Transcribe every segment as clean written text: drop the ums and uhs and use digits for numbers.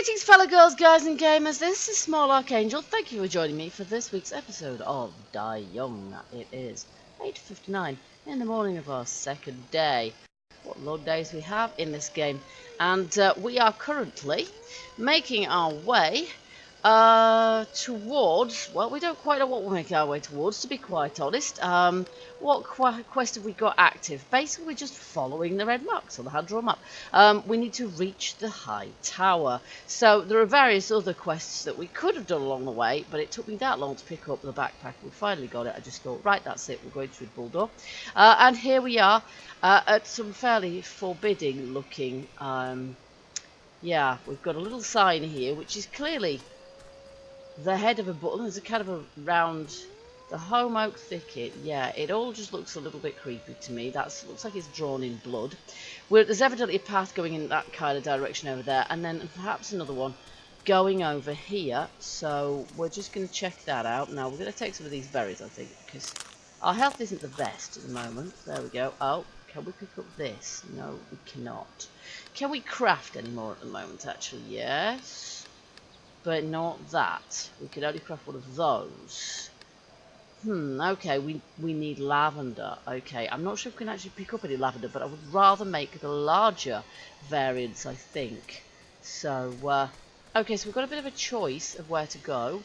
Greetings, fellow girls, guys, and gamers. This is Small Archangel. Thank you for joining me for this week's episode of Die Young. It is 8:59 in the morning of our second day. What load days we have in this game. And we are currently making our way towards, well, we don't quite know what we're making our way towards, to be quite honest. What quest have we got active? Basically, we're just following the red marks on the hand draw map. We need to reach the high tower. So there are various other quests that we could have done along the way, but it took me that long to pick up the backpack. We finally got it. I just thought, right, that's it. We're going through the Bulldog. And here we are at some fairly forbidding looking, yeah, we've got a little sign here, which is clearly the head of a bull. There's a kind of a round, the home oak thicket. Yeah, it all just looks a little bit creepy to me. That looks like it's drawn in blood. There's evidently a path going in that kind of direction over there, and then perhaps another one going over here. So we're just going to check that out. Now we're going to take some of these berries, I think, because our health isn't the best at the moment. There we go. Oh, can we pick up this? No, we cannot. Can we craft any more at the moment? Actually, yes. But not that. We could only craft one of those. Okay, we need lavender. Okay, I'm not sure if we can actually pick up any lavender, but I would rather make the larger variants, I think. So, okay, so we've got a bit of a choice of where to go.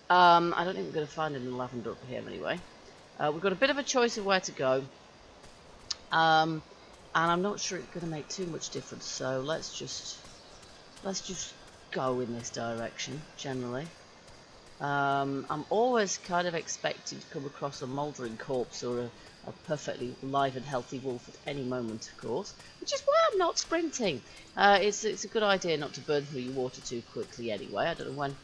I don't think we're going to find any lavender up here anyway. We've got a bit of a choice of where to go. And I'm not sure it's going to make too much difference, so let's just go in this direction generally. I'm always kind of expecting to come across a mouldering corpse or a perfectly live and healthy wolf at any moment, of course, which is why I'm not sprinting. It's a good idea not to burn through your water too quickly anyway. I don't know when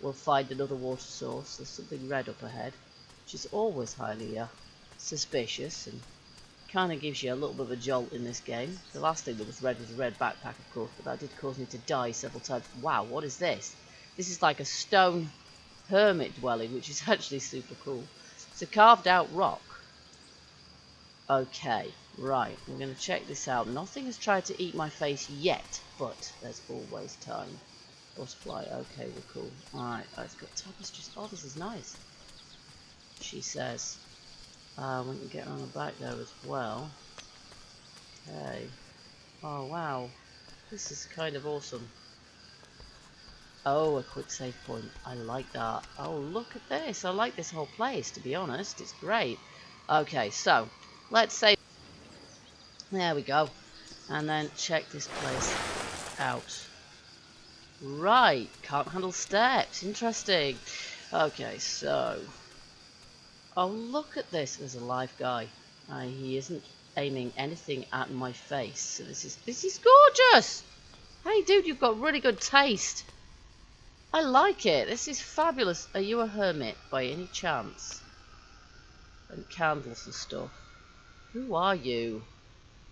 we'll find another water source. There's something red up ahead, which is always highly suspicious and kind of gives you a little bit of a jolt in this game. The last thing that was red was a red backpack, of course, but that did cause me to die several times. Wow, what is this? This is like a stone hermit dwelling, which is actually super cool. It's a carved out rock. Okay, right, we're going to check this out. Nothing has tried to eat my face yet, but there's always time. Butterfly, okay, we're cool. Alright, it's got tapestries. Oh, this is nice, she says. We can get on the back there as well. Okay. Oh wow, this is kind of awesome. Oh, a quick save point. I like that. Oh, look at this. I like this whole place, to be honest. It's great. Okay, so let's save. There we go. And then check this place out. Right, can't handle steps. Interesting. Okay, so oh, look at this. There's a live guy. He isn't aiming anything at my face. So this is gorgeous. Hey, dude, you've got really good taste. I like it. This is fabulous. Are you a hermit by any chance? And candles and stuff. Who are you?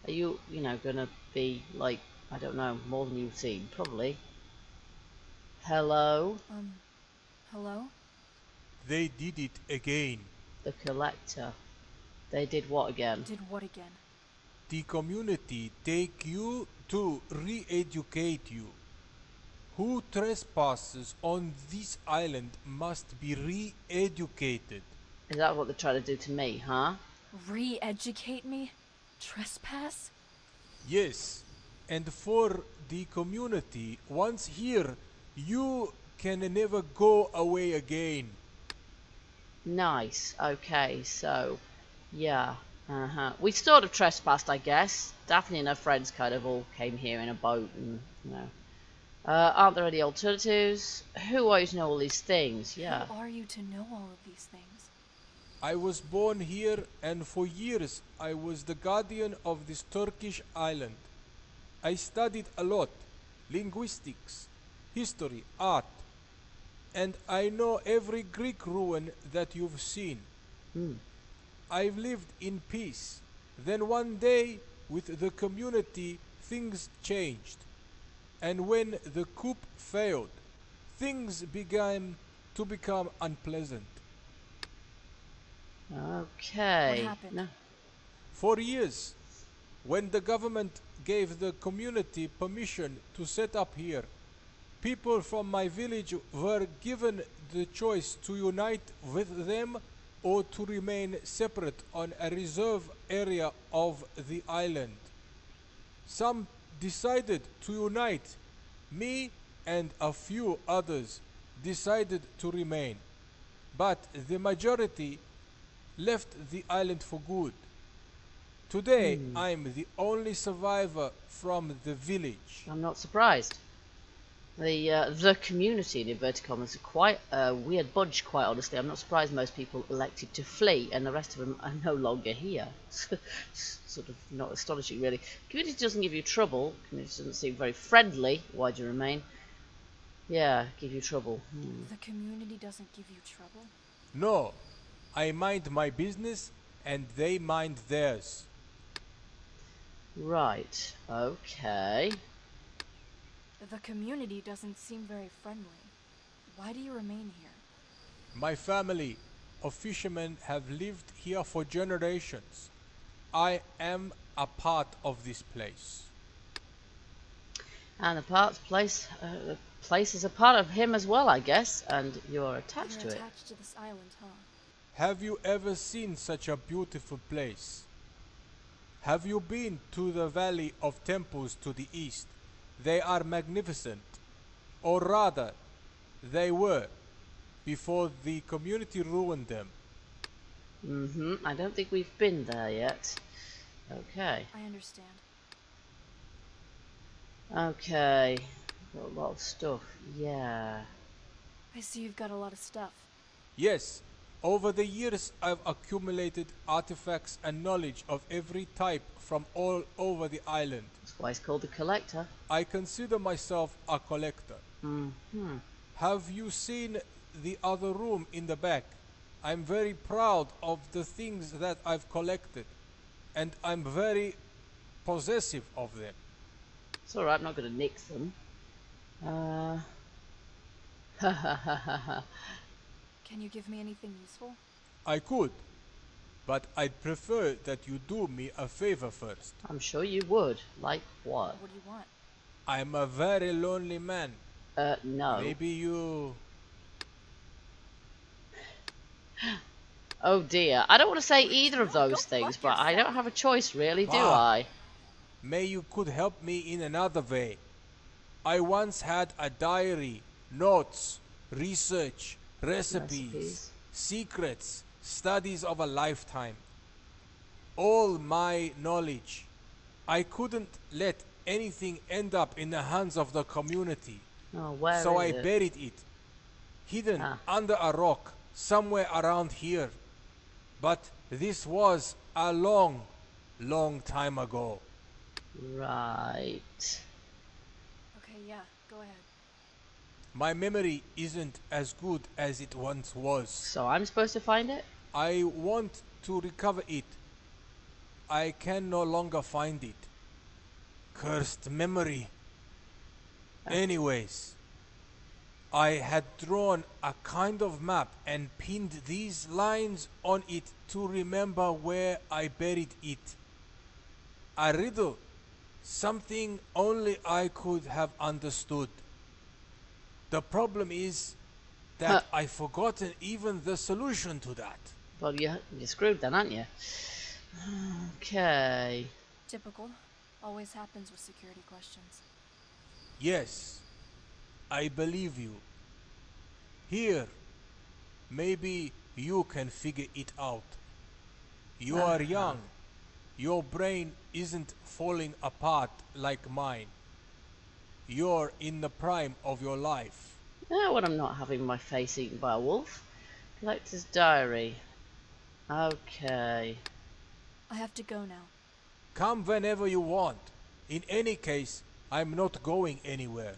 Are you, gonna be like, I don't know, more than you've seen? Probably. Hello? Hello? They did it again. The collector. They did what again? Did what again? The community take you to re-educate you. Who trespasses on this island must be re-educated. Is that what they're trying to do to me, huh? Re-educate me? Trespass? Yes, and for the community, once here, you can never go away again. Nice. Okay, so, yeah. We sort of trespassed, I guess. Daphne and her friends kind of all came here in a boat and, aren't there any alternatives? Who are you to know all these things? Yeah. Who are you to know all of these things? I was born here, and for years I was the guardian of this Turkish island. I studied a lot, linguistics, history, art, and I know every Greek ruin that you've seen. I've lived in peace. Then one day, with the community, things changed. And when the coup failed, things began to become unpleasant. Okay. What happened? No. For years, when the government gave the community permission to set up here, People from my village were given the choice to unite with them or to remain separate on a reserve area of the island. Some decided to unite. Me and a few others decided to remain. But the majority left the island for good. Today, I'm the only survivor from the village. I'm not surprised. The community in inverted commas are quite a weird bunch, quite honestly. I'm not surprised most people elected to flee and the rest of them are no longer here. Sort of not astonishing, really. Community doesn't give you trouble. Community doesn't seem very friendly. Why do you remain? Yeah, give you trouble. The community doesn't give you trouble? No, I mind my business and they mind theirs. Right, okay. The community doesn't seem very friendly. Why do you remain here? My family of fishermen have lived here for generations. I am a part of this place. And the place is a part of him as well, I guess, and you're attached You're to it. attached to this island, huh? Have you ever seen such a beautiful place? Have you been to the Valley of Temples to the east? They are magnificent. Or rather, they were, before the community ruined them. I don't think we've been there yet. Okay. I understand. Okay. Got a lot of stuff. Yeah. I see you've got a lot of stuff. Yes, over the years I've accumulated artifacts and knowledge of every type from all over the island. That's why it's called the Collector. I consider myself a collector. Have you seen the other room in the back? I'm very proud of the things that I've collected, and I'm very possessive of them. It's alright, I'm not going to nick them. Can you give me anything useful? I could, but I'd prefer that you do me a favor first. I'm sure you would. Like what? What do you want? I'm a very lonely man. No. Maybe you... Oh dear. I don't want to say either of those things, but I don't have a choice really, do I? May you could help me in another way. I once had a diary, notes, research, recipes, secrets, studies of a lifetime. All my knowledge. I couldn't let anything end up in the hands of the community. Oh, where So is I it? buried it, hidden under a rock, somewhere around here. But this was a long, long time ago. Right. Okay, yeah, go ahead. My memory isn't as good as it once was. So I'm supposed to find it? I want to recover it. I can no longer find it. Cursed memory. Anyways, I had drawn a kind of map and pinned these lines on it to remember where I buried it. A riddle, something only I could have understood. The problem is that I've forgotten even the solution to that. Well, you're screwed then, aren't you? Okay. Typical. Always happens with security questions. Yes, I believe you. Here, maybe you can figure it out. You are young. Your brain isn't falling apart like mine. You're in the prime of your life. When I'm not having my face eaten by a wolf. Collector's diary. Okay. I have to go now. Come whenever you want. In any case, I'm not going anywhere.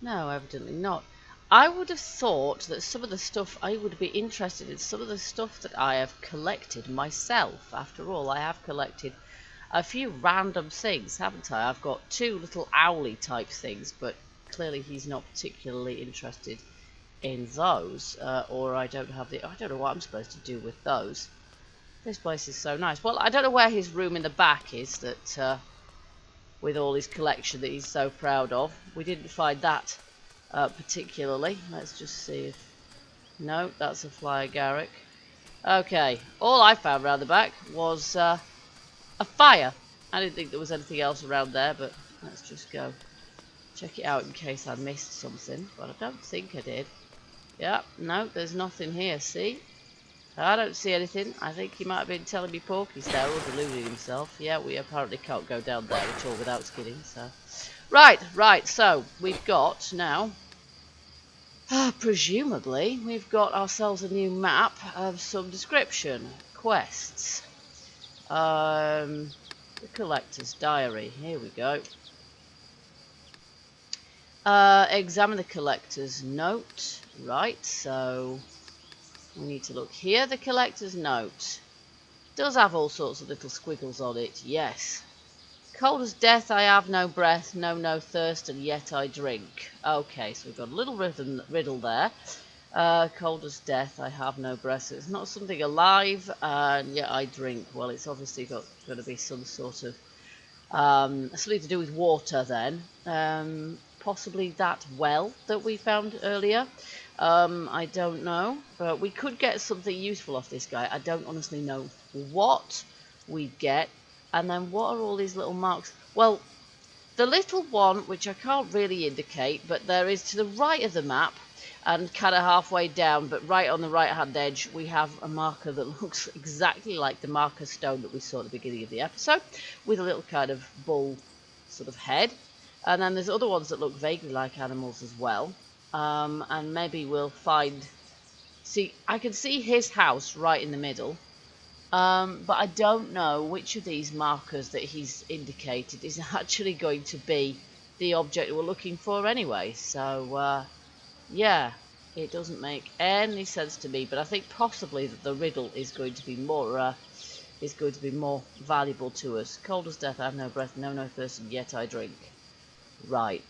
No, evidently not. I would have thought that some of the stuff I would be interested in, some of the stuff that I have collected myself. After all, I have collected a few random things, haven't I? I've got 2 little owly type things, but clearly he's not particularly interested in those. Or I don't know what I'm supposed to do with those. This place is so nice. Well, I don't know where his room in the back is that with all his collection that he's so proud of. We didn't find that particularly. Let's just see if... No, that's a flyer Garrick. Okay, all I found around the back was a fire. I didn't think there was anything else around there, but let's just go check it out in case I missed something. But I don't think I did. Yeah, no, there's nothing here, see? I don't see anything. I think he might have been telling me porkies there or deluding himself. Yeah, we apparently can't go down there at all without skidding, so... Right, so we've got now... presumably, we've got ourselves a new map of some description. Quests. The Collector's Diary. Here we go. Examine the Collector's Note. Right, so... we need to look here. The Collector's Note. Does have all sorts of little squiggles on it. Yes. Cold as death, I have no breath, no thirst, and yet I drink. Okay, so we've got a little riddle there. Cold as death, I have no breath. So it's not something alive, and yet I drink. Well, it's obviously going to be some sort of something to do with water then. Possibly that well that we found earlier. I don't know, but we could get something useful off this guy. I don't honestly know what we get. And then what are all these little marks? Well, the little one, which I can't really indicate, but there is to the right of the map and kind of halfway down, but right on the right hand edge, we have a marker that looks exactly like the marker stone that we saw at the beginning of the episode, with a little kind of bull sort of head. And then there's other ones that look vaguely like animals as well. And maybe we'll find... See, I can see his house right in the middle. But I don't know which of these markers that he's indicated is actually going to be the object we're looking for anyway. So, yeah, it doesn't make any sense to me. But I think possibly that the riddle is going to be more valuable to us. Cold as death, I have no breath, no thirst, and yet I drink. Right.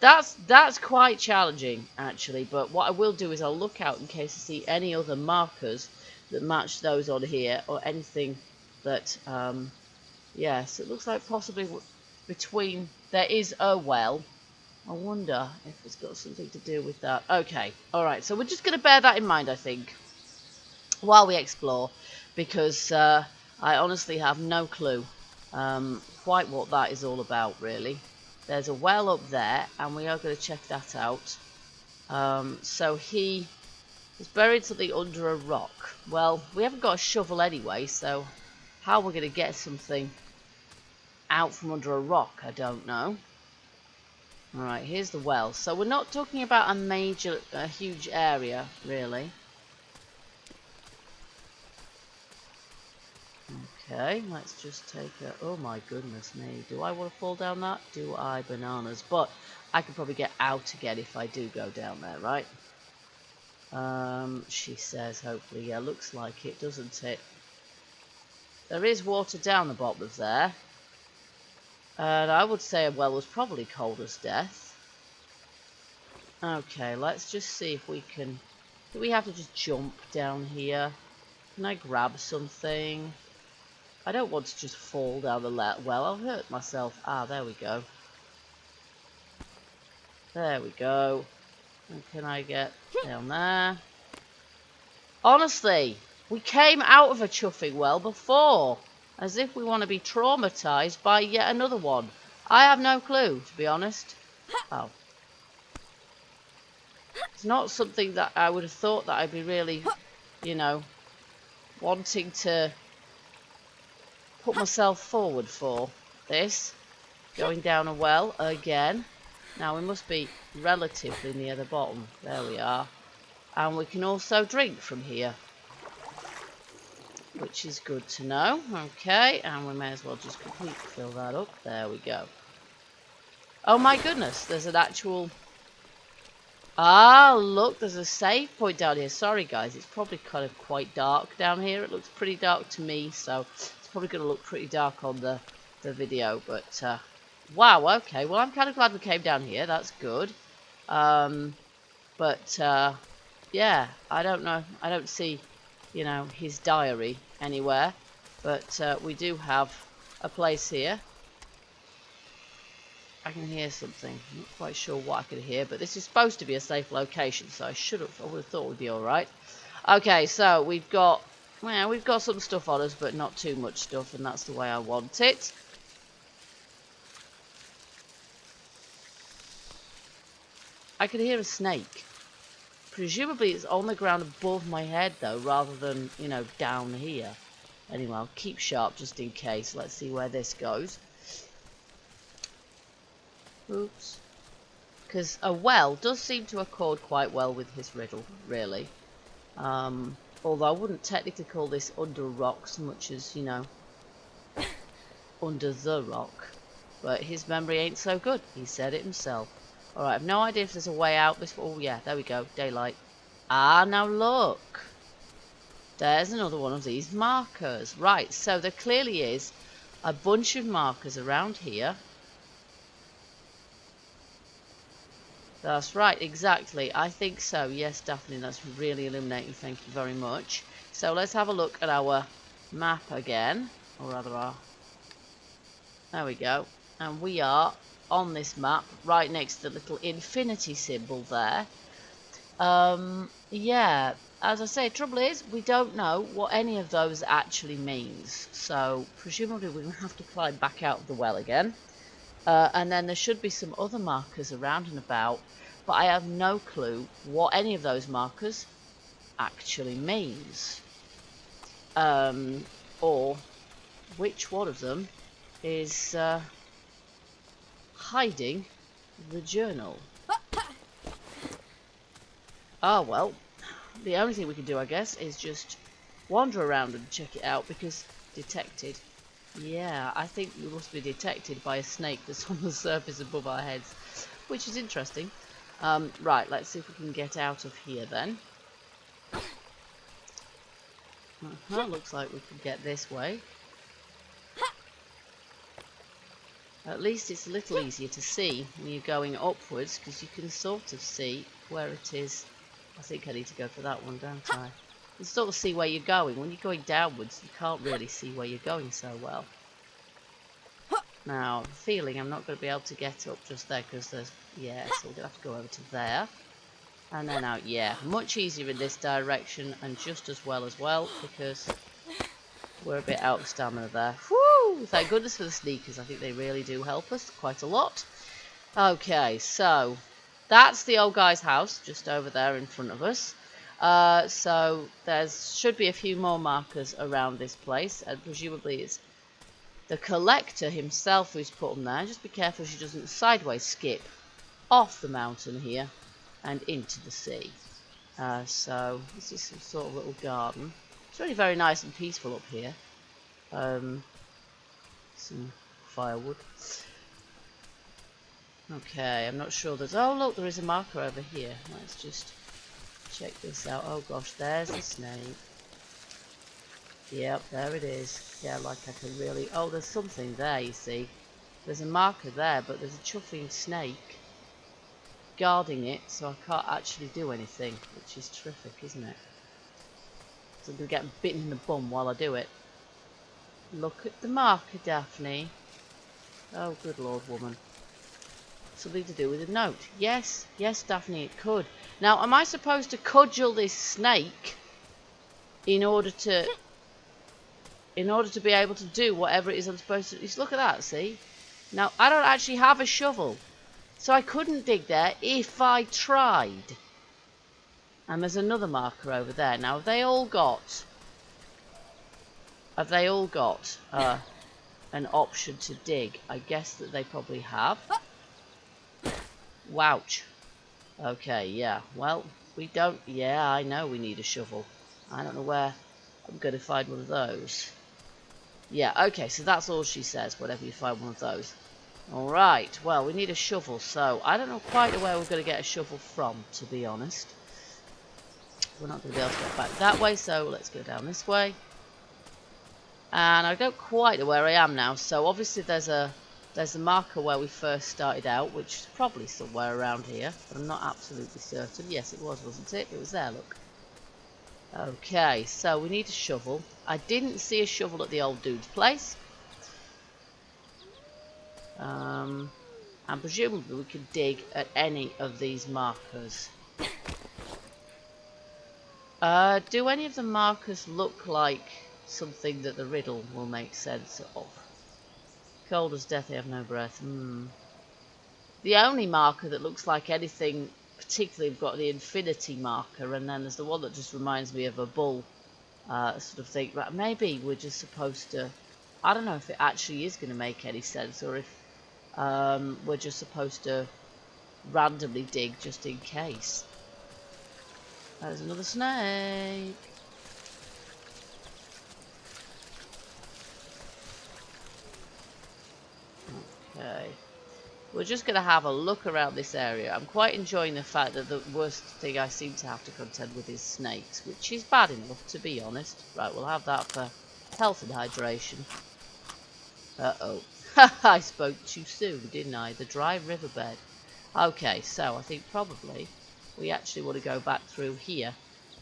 That's quite challenging, actually. But what I will do is I'll look out in case I see any other markers that match those on here, or anything that yes, it looks like possibly between there is a well. I wonder if it's got something to do with that. Okay, alright, so we're just going to bear that in mind, I think, while we explore, because I honestly have no clue quite what that is all about, really. There's a well up there, and we are going to check that out. So he has buried something under a rock. Well, we haven't got a shovel anyway, so how we're going to get something out from under a rock, I don't know. Alright, here's the well. So we're not talking about a huge area, really. Okay, let's just take a... Oh my goodness me. Do I want to fall down that? Do I? Bananas. But I could probably get out again if I do go down there, right? She says, hopefully. Yeah, looks like it, doesn't it? There is water down the bottom of there. And I would say a well was probably cold as death. Okay, let's just see if we can... Do we have to just jump down here? Can I grab something? I don't want to just fall down the well. I'll hurt myself. Ah, there we go. There we go. And can I get down there? Honestly, we came out of a chuffing well before. As if we want to be traumatized by yet another one. I have no clue, to be honest. Oh. It's not something that I would have thought that I'd be really, you know, wanting to put myself forward for this. Going down a well again. Now we must be relatively near the bottom. There we are. And we can also drink from here, which is good to know. Okay, and we may as well just completely fill that up. There we go. Oh my goodness, there's an actual... Ah, look, there's a save point down here. Sorry guys, it's probably kind of quite dark down here. It looks pretty dark to me, so it's probably going to look pretty dark on the video. But, wow, okay. Well, I'm kind of glad we came down here. That's good. Yeah, I don't know. I don't see, you know, his diary anywhere. But we do have a place here. I can hear something. I'm not quite sure what I could hear, but this is supposed to be a safe location, so I would have thought we'd be alright. Okay, so we've got, well, we've got some stuff on us, but not too much stuff, and that's the way I want it. I could hear a snake. Presumably it's on the ground above my head, though, rather than, you know, down here. Anyway, I'll keep sharp just in case. Let's see where this goes. Oops. Because a well does seem to accord quite well with his riddle, really. Although I wouldn't technically call this under a rock so much as, you know, under the rock. But his memory ain't so good. He said it himself. Alright, I have no idea if there's a way out this... Oh, yeah, there we go. Daylight. Ah, now look. There's another one of these markers. Right, so there clearly is a bunch of markers around here. That's right, exactly. I think so. Yes, Daphne, that's really illuminating. Thank you very much. So let's have a look at our map again. Or rather our... There we go. And we are on this map right next to the little infinity symbol there. Yeah, as I say, trouble is we don't know what any of those actually means. So presumably we're going to have to climb back out of the well again. And then there should be some other markers around and about, but I have no clue what any of those markers actually means. Or which one of them is hiding the journal. Ah, well, the only thing we can do, I guess, is just wander around and check it out, because detected. Yeah, I think we must be detected by a snake that's on the surface above our heads, which is interesting. Right, let's see if we can get out of here then. Looks like we can get this way. At least it's a little easier to see when you're going upwards, because you can sort of see where it is. I think I need to go for that one, don't I? You can sort of see where you're going. When you're going downwards, you can't really see where you're going so well. Now, I'm feeling I'm not going to be able to get up just there, because there's... Yeah, so we're going to have to go over to there. And then out, yeah. Much easier in this direction, and just as well, because we're a bit out of stamina there. Woo! Thank goodness for the sneakers. I think they really do help us quite a lot. Okay, so that's the old guy's house just over there in front of us. So there should be a few more markers around this place, and presumably it's the collector himself who's put them there. Just be careful she doesn't sideways skip off the mountain here and into the sea. So this is some sort of little garden. It's really very nice and peaceful up here. Some firewood. Okay, I'm not sure there's... Oh, look, there is a marker over here. Let's just check this out. Oh, gosh, there's the snake. Yep, there it is. Yeah, like I can really... Oh, there's something there, you see. There's a marker there, but there's a chuffing snake guarding it, so I can't actually do anything, which is terrific, isn't it? So I'm going to get bitten in the bum while I do it. Look at the marker, Daphne. Oh, good Lord, woman. Something to do with a note. Yes, yes, Daphne, it could. Now, am I supposed to cudgel this snake in order to be able to do whatever it is I'm supposed to? Just look at that, see? Now, I don't actually have a shovel, so I couldn't dig there if I tried. And there's another marker over there. Now, have they all got an option to dig? I guess that they probably have. Wouch. Okay, yeah. Well, we don't... Yeah, I know we need a shovel. I don't know where I'm going to find one of those. Yeah, okay, so that's all she says, whenever you find one of those. Alright, well, we need a shovel, so I don't know quite where we're going to get a shovel from, to be honest. We're not going to be able to get back that way, so let's go down this way. And I don't quite know where I am now, so obviously there's a marker where we first started out, which is probably somewhere around here, but I'm not absolutely certain. Yes, it was, wasn't it? It was there, look. Okay, so we need a shovel. I didn't see a shovel at the old dude's place. And presumably we could dig at any of these markers. Do any of the markers look like something that the riddle will make sense of? Cold as death, I have no breath. The only marker that looks like anything, particularly we've got the infinity marker, and then there's the one that just reminds me of a bull sort of thing. But maybe we're just supposed to, I don't know if it actually is going to make any sense, or if we're just supposed to randomly dig just in case. There's another snake. Okay. We're just going to have a look around this area. I'm quite enjoying the fact that the worst thing I seem to have to contend with is snakes, which is bad enough, to be honest. Right, we'll have that for health and hydration. Uh-oh. I spoke too soon, didn't I? The dry riverbed. Okay, so I think probably we actually want to go back through here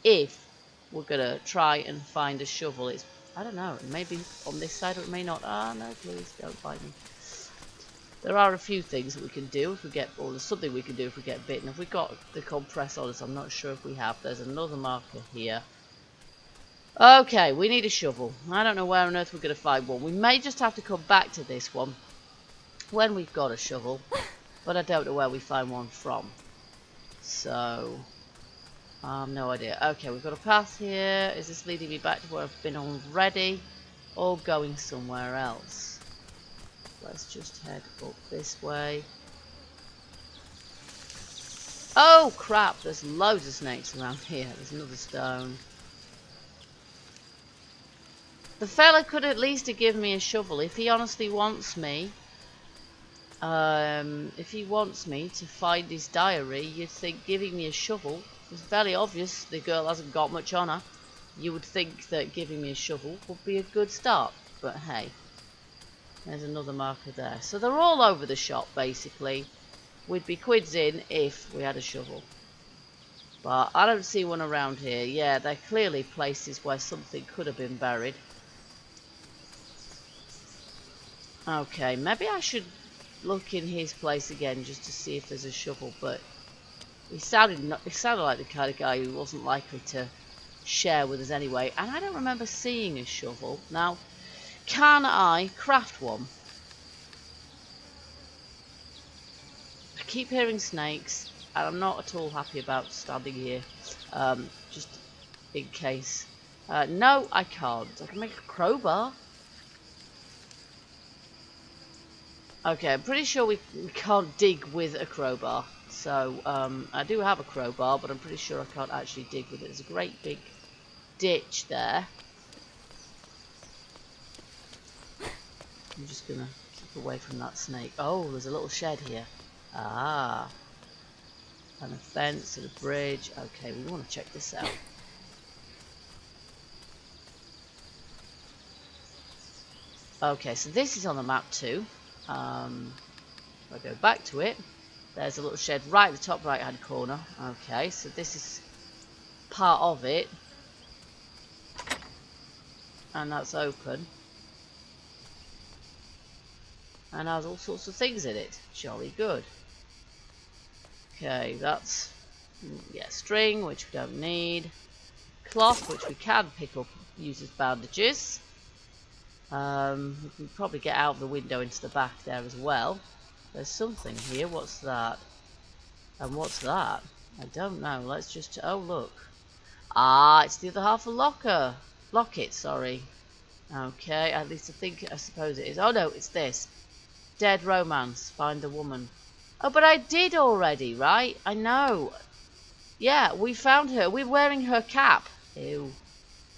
if we're going to try and find a shovel. It's, I don't know, it may be on this side or it may not. Ah, no, please, don't bite me. There are a few things that we can do if we get, or there's something we can do if we get bitten. If we got the compress on us, I'm not sure if we have. There's another marker here. Okay, we need a shovel. I don't know where on earth we're going to find one. We may just have to come back to this one when we've got a shovel, but I don't know where we find one from. So, no idea. Okay, we've got a path here. Is this leading me back to where I've been already, or going somewhere else? Let's just head up this way. Oh crap, there's loads of snakes around here. There's another stone. The fella could at least have given me a shovel if he honestly wants me. If he wants me to find his diary, you'd think giving me a shovel is fairly obvious. The girl hasn't got much on her. You would think that giving me a shovel would be a good start, but hey. There's another marker there. So they're all over the shop, basically. We'd be quids in if we had a shovel. But I don't see one around here. Yeah, they're clearly places where something could have been buried. Okay, maybe I should look in his place again just to see if there's a shovel. But he sounded like the kind of guy who wasn't likely to share with us anyway. And I don't remember seeing a shovel. Now, can I craft one? I keep hearing snakes, and I'm not at all happy about standing here, just in case. No, I can't. I can make a crowbar. Okay, I'm pretty sure we can't dig with a crowbar. So, I do have a crowbar, but I'm pretty sure I can't actually dig with it. There's a great big ditch there. I'm just gonna keep away from that snake. Oh, there's a little shed here. Ah. And a fence and a bridge. Okay, we want to check this out. Okay, so this is on the map too. If I go back to it, there's a little shed right at the top right hand corner. Okay, so this is part of it. And that's open. And has all sorts of things in it. Jolly good. Okay, that's string, which we don't need. Cloth, which we can pick up, use as bandages. We can probably get out of the window into the back there as well. There's something here. What's that? And what's that? I don't know. Let's just... Oh, look. Ah, it's the other half of locker. Locket, sorry. Okay, at least I suppose it is. Oh, no, it's this. Dead romance. Find the woman. Oh, but I did already, right? I know. Yeah, we found her. We're wearing her cap. Ew.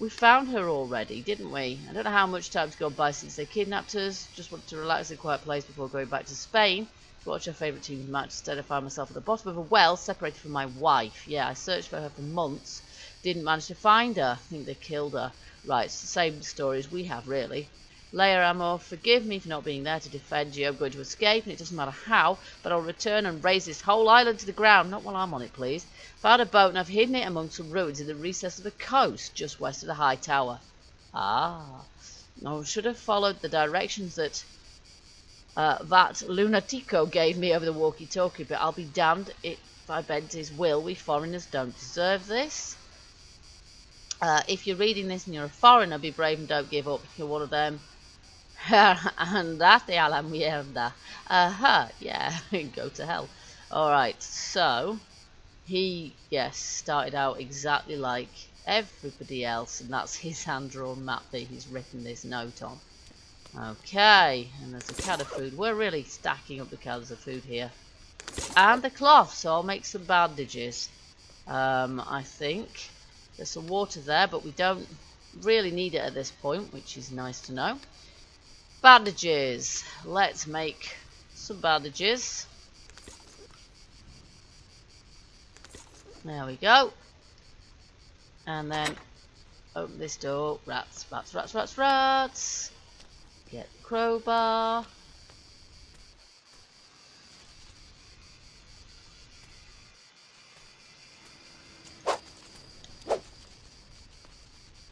We found her already, didn't we? I don't know how much time's gone by since they kidnapped us. Just wanted to relax in a quiet place before going back to Spain to watch our favourite team's match. Instead, I found myself at the bottom of a well, separated from my wife. Yeah, I searched for her for months. Didn't manage to find her. I think they killed her. Right, it's the same story as we have, really. Leia Amor, forgive me for not being there to defend you. I'm going to escape, and it doesn't matter how, but I'll return and raise this whole island to the ground. Not while I'm on it, please. Found a boat, and I've hidden it among some ruins in the recess of the coast, just west of the high tower. Ah. I should have followed the directions that that Lunatico gave me over the walkie-talkie, but I'll be damned if I bend his will. We foreigners don't deserve this. If you're reading this and you're a foreigner, be brave and don't give up. You're one of them. Andate a la mierda. Yeah, go to hell. Alright, so he, yes, started out exactly like everybody else, and that's his hand-drawn map that he's written this note on. Okay, and there's a can of food. We're really stacking up the cans of food here. And the cloth, so I'll make some bandages. I think. There's some water there, but we don't really need it at this point, which is nice to know. Bandages. Let's make some bandages. There we go. And then open this door. Rats, rats, rats, rats, rats. Get the crowbar.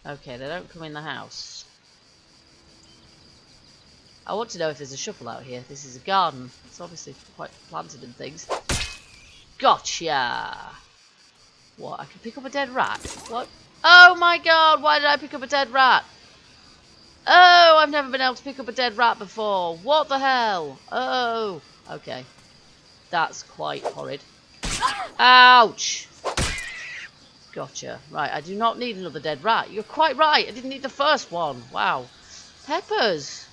Okay, they don't come in the house. I want to know if there's a shovel out here. This is a garden. It's obviously quite planted and things. Gotcha! What? I can pick up a dead rat? What? Oh my god! Why did I pick up a dead rat? Oh, I've never been able to pick up a dead rat before. What the hell? Oh. Okay. That's quite horrid. Ouch! Gotcha. Right, I do not need another dead rat. You're quite right. I didn't need the first one. Wow. Peppers.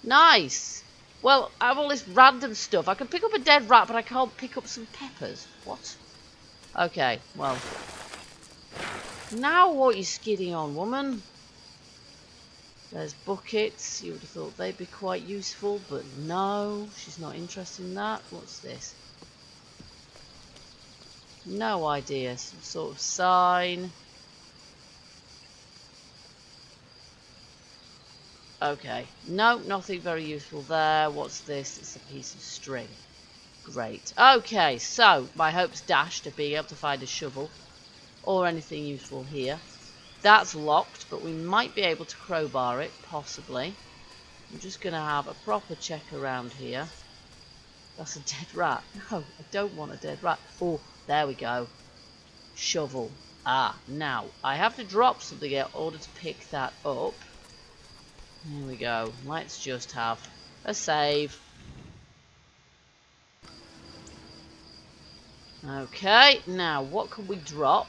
Nice. Well, I have all this random stuff. I can pick up a dead rat, but I can't pick up some peppers. What? Okay, well. Now what are you skidding on, woman? There's buckets. You would have thought they'd be quite useful, but no. She's not interested in that. What's this? No idea. Some sort of sign. Okay. No, nothing very useful there. What's this? It's a piece of string. Great. Okay, so my hope's dashed of being able to find a shovel or anything useful here. That's locked, but we might be able to crowbar it, possibly. I'm just going to have a proper check around here. That's a dead rat. No, I don't want a dead rat. Oh, there we go. Shovel. Ah, now, I have to drop something in order to pick that up. Here we go. Let's just have a save. Okay, now what can we drop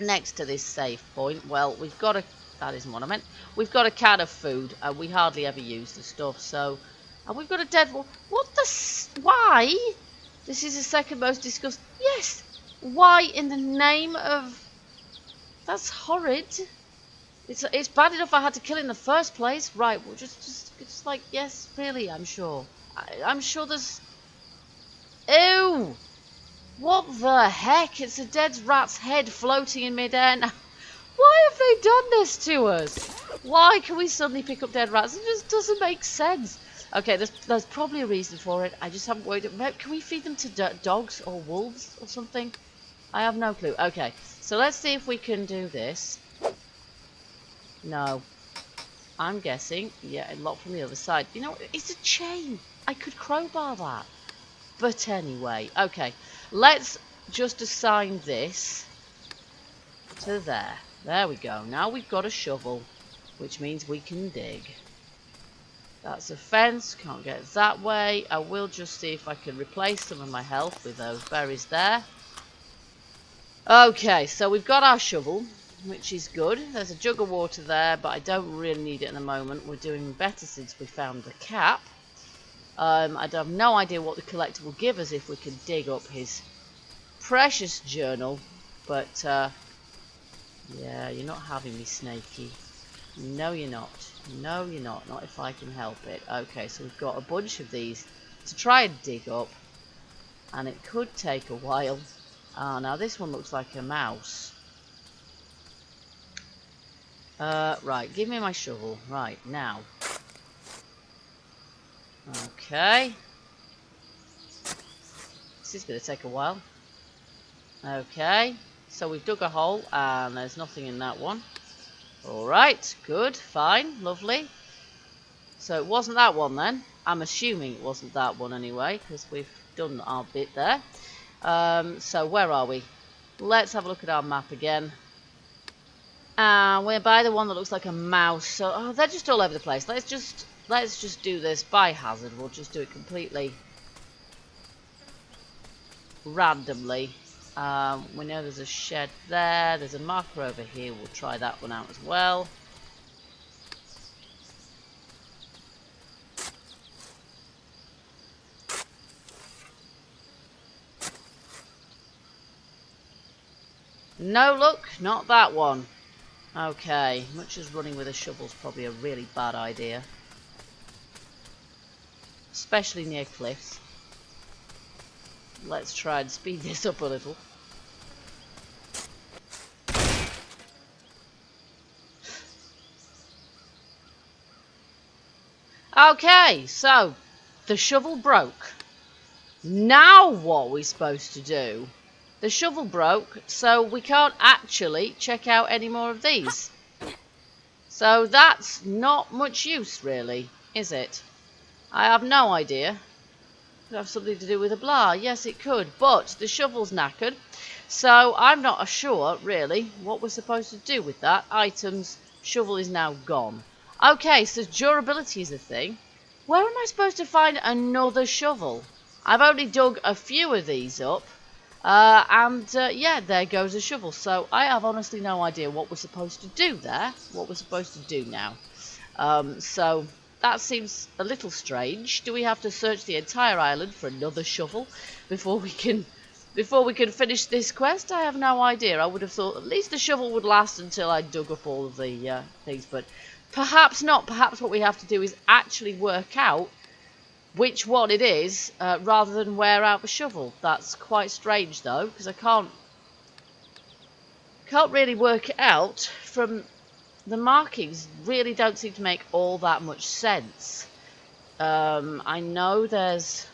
next to this save point? Well, we've got a... That isn't what I meant. We've got a can of food, and we hardly ever use the stuff, so... And we've got a dead one. What the... Why? This is the second most discussed... Yes! Why in the name of... That's horrid. It's bad enough I had to kill it in the first place. Right, well, just like, yes, really, I'm sure. I'm sure there's... Ew! What the heck? It's a dead rat's head floating in midair now. Why have they done this to us? Why can we suddenly pick up dead rats? It just doesn't make sense. Okay, there's probably a reason for it. I just haven't worked out. Can we feed them to dogs or wolves or something? I have no clue. Okay, so let's see if we can do this. No. I'm guessing. Yeah, locked from the other side. You know, it's a chain. I could crowbar that. But anyway, okay. Let's just assign this to there. There we go. Now we've got a shovel, which means we can dig. That's a fence. Can't get that way. I will just see if I can replace some of my health with those berries there. Okay, so we've got our shovel, which is good. There's a jug of water there, but I don't really need it in the moment. We're doing better since we found the cap. I have no idea what the collector will give us if we can dig up his precious journal. But, yeah, you're not having me, Snakey. No, you're not. No, you're not. Not if I can help it. Okay, so we've got a bunch of these to try and dig up. And it could take a while. Ah, now this one looks like a mouse. Right, give me my shovel. Right, now. Okay. This is going to take a while. Okay. So we've dug a hole and there's nothing in that one. Alright, good, fine, lovely. So it wasn't that one then. I'm assuming it wasn't that one anyway, because we've done our bit there. So where are we? Let's have a look at our map again. We're by the one that looks like a mouse. So they're just all over the place. Let's just do this by hazard. We'll just do it completely randomly. We know there's a shed there. There's a marker over here. We'll try that one out as well. No luck, not that one. Okay, much as running with a shovel's probably a really bad idea. Especially near cliffs. Let's try and speed this up a little. Okay, so the shovel broke. Now what are we supposed to do? The shovel broke, so we can't actually check out any more of these. So that's not much use, really, is it? I have no idea. Could have something to do with a blah. Yes, it could, but the shovel's knackered. So I'm not sure, really, what we're supposed to do with that. Items, shovel is now gone. Okay, so durability is a thing. Where am I supposed to find another shovel? I've only dug a few of these up. Yeah, there goes a shovel. So I have honestly no idea what we're supposed to do there. What we're supposed to do now. So that seems a little strange. Do we have to search the entire island for another shovel before we can finish this quest? I have no idea. I would have thought at least the shovel would last until I dug up all of the things, but perhaps not. Perhaps what we have to do is actually work out which one it is, rather than wear out the shovel. That's quite strange though, because I can't really work it out from the markings. Really don't seem to make all that much sense. I know there's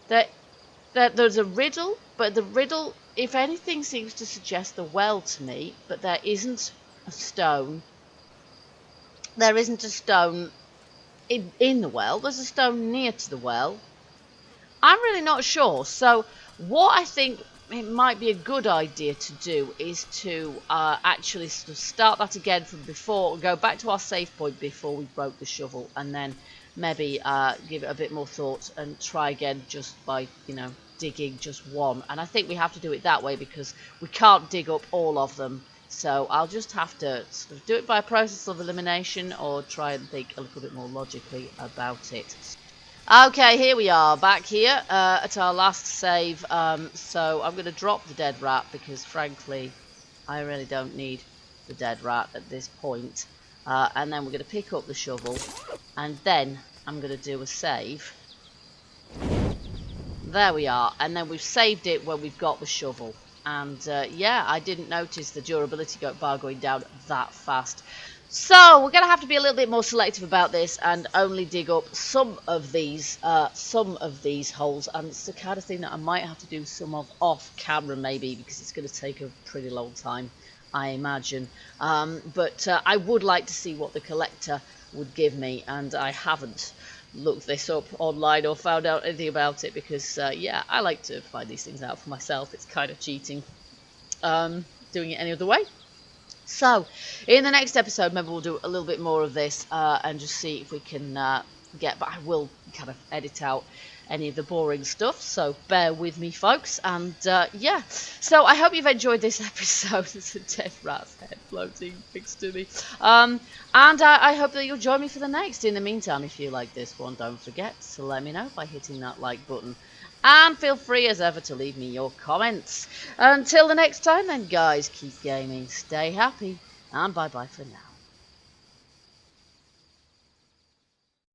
a riddle, but the riddle, if anything, seems to suggest the well to me, but there isn't a stone. There isn't a stone in the well. There's a stone near to the well. I'm really not sure. So what I think it might be a good idea to do is to actually sort of start that again from before, go back to our save point before we broke the shovel, and then maybe give it a bit more thought and try again just by, you know, digging just one. And I think we have to do it that way because we can't dig up all of them. So I'll just have to sort of do it by a process of elimination or try and think a little bit more logically about it. Okay, here we are, back here at our last save. So I'm going to drop the dead rat because, frankly, I really don't need the dead rat at this point. And then we're going to pick up the shovel, and then I'm going to do a save. There we are, and then we've saved it when we've got the shovel. And yeah, I didn't notice the durability bar going down that fast. So we're going to have to be a little bit more selective about this and only dig up some of these holes. And it's the kind of thing that I might have to do some of off camera maybe, because it's going to take a pretty long time, I imagine. But I would like to see what the collector would give me, and I haven't looked this up online or found out anything about it because yeah, I like to find these things out for myself. It's kind of cheating doing it any other way. So in the next episode maybe we'll do a little bit more of this and just see if we can but I will kind of edit out any of the boring stuff, so bear with me folks. And yeah, so I hope you've enjoyed this episode. There's a dead rat's head floating next to me, and I hope that you'll join me for the next. In the meantime, if you like this one, don't forget to let me know by hitting that like button, and feel free as ever to leave me your comments. Until the next time then guys, keep gaming, stay happy, and bye bye for now.